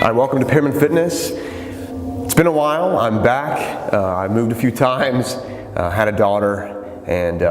Hi, welcome to Pearman Fitness. It's been a while. I'm back. I moved a few times, had a daughter, and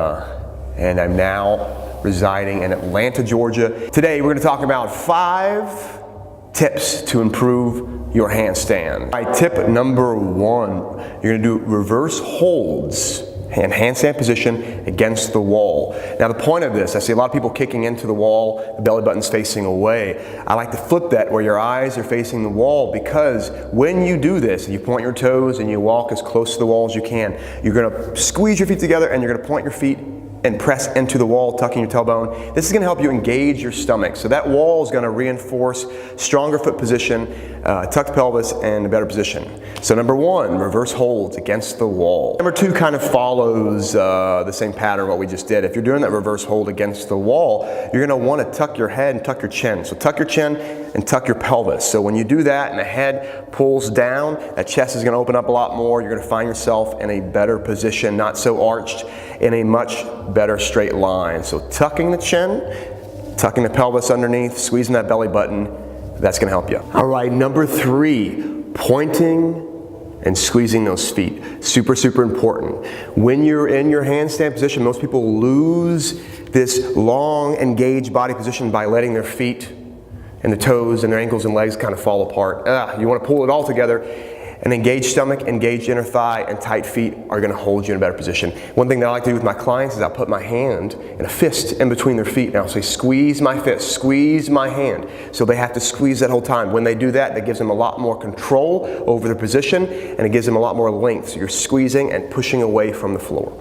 I'm now residing in Atlanta, Georgia. Today we're going to talk about 5 tips to improve your handstand. Tip number 1, you're going to do reverse holds and handstand position against the wall. Now the point of this, I see a lot of people kicking into the wall, the belly button's facing away. I like to flip that where your eyes are facing the wall, because when you do this and you point your toes and you walk as close to the wall as you can, you're gonna squeeze your feet together and you're gonna point your feet and press into the wall, tucking your tailbone. This is gonna help you engage your stomach. So that wall is gonna reinforce stronger foot position, tucked pelvis, and a better position. So number 1, reverse holds against the wall. Number 2 kind of follows the same pattern what we just did. If you're doing that reverse hold against the wall, you're gonna wanna tuck your head and tuck your chin. So tuck your chin and tuck your pelvis. So when you do that and the head pulls down, that chest is gonna open up a lot more. You're gonna find yourself in a better position, not so arched, in a much better straight line. So tucking the chin, tucking the pelvis underneath, squeezing that belly button, that's gonna help you. All right, number 3, pointing and squeezing those feet. Super, super important. When you're in your handstand position, most people lose this long, engaged body position by letting their feet and the toes and their ankles and legs kind of fall apart. You wanna pull it all together. An engaged stomach, engaged inner thigh, and tight feet are gonna hold you in a better position. One thing that I like to do with my clients is I'll put my hand in a fist in between their feet, and I'll say, squeeze my fist, squeeze my hand. So they have to squeeze that whole time. When they do that, that gives them a lot more control over their position, and it gives them a lot more length. So you're squeezing and pushing away from the floor.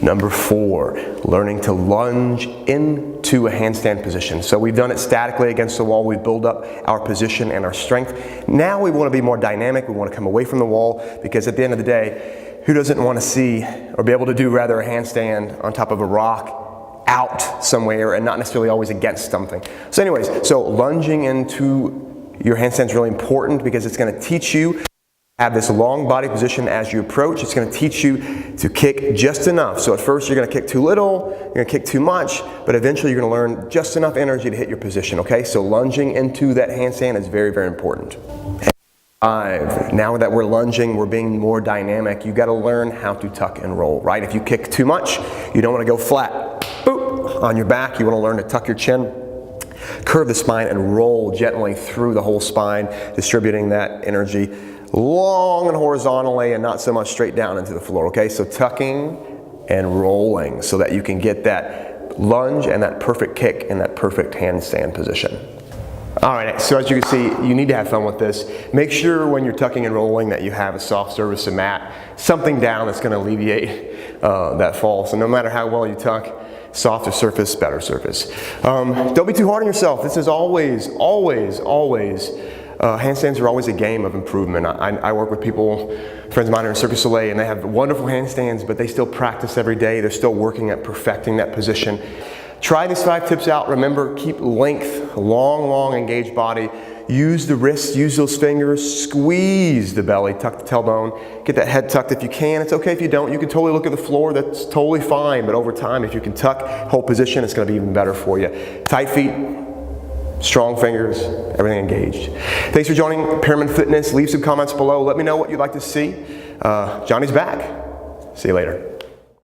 Number 4, learning to lunge into a handstand position. So we've done it statically against the wall. We've built up our position and our strength. Now we want to be more dynamic. We want to come away from the wall, because at the end of the day, who doesn't want to see or be able to do rather a handstand on top of a rock out somewhere and not necessarily always against something? So anyways, so lunging into your handstand is really important, because it's going to teach you have this long body position as you approach. It's going to teach you to kick just enough. So at first you're going to kick too little, you're going to kick too much, but eventually you're going to learn just enough energy to hit your position, okay? So lunging into that handstand is very, very important. 5, now that we're lunging, we're being more dynamic, you got to learn how to tuck and roll, right? If you kick too much, you don't want to go flat, boop, on your back. You want to learn to tuck your chin, curve the spine, and roll gently through the whole spine, distributing that energy long and horizontally and not so much straight down into the floor, okay? So tucking and rolling so that you can get that lunge and that perfect kick in that perfect handstand position. All right, so as you can see, you need to have fun with this. Make sure when you're tucking and rolling that you have a soft surface, a mat, something down that's gonna alleviate that fall. So no matter how well you tuck, softer surface, better surface. Don't be too hard on yourself. This is always, handstands are always a game of improvement. I work with people, friends of mine are in Cirque du Soleil, and they have wonderful handstands, but they still practice every day. They're still working at perfecting that position. Try these 5 tips out. Remember, keep length, long, engaged body. Use the wrists, use those fingers, squeeze the belly, tuck the tailbone, get that head tucked if you can. It's okay if you don't. You can totally look at the floor, that's totally fine, but over time, if you can tuck, hold position, it's gonna be even better for you. Tight feet, strong fingers, everything engaged. Thanks for joining Pearman Fitness. Leave some comments below. Let me know what you'd like to see. Johnny's back. See you later.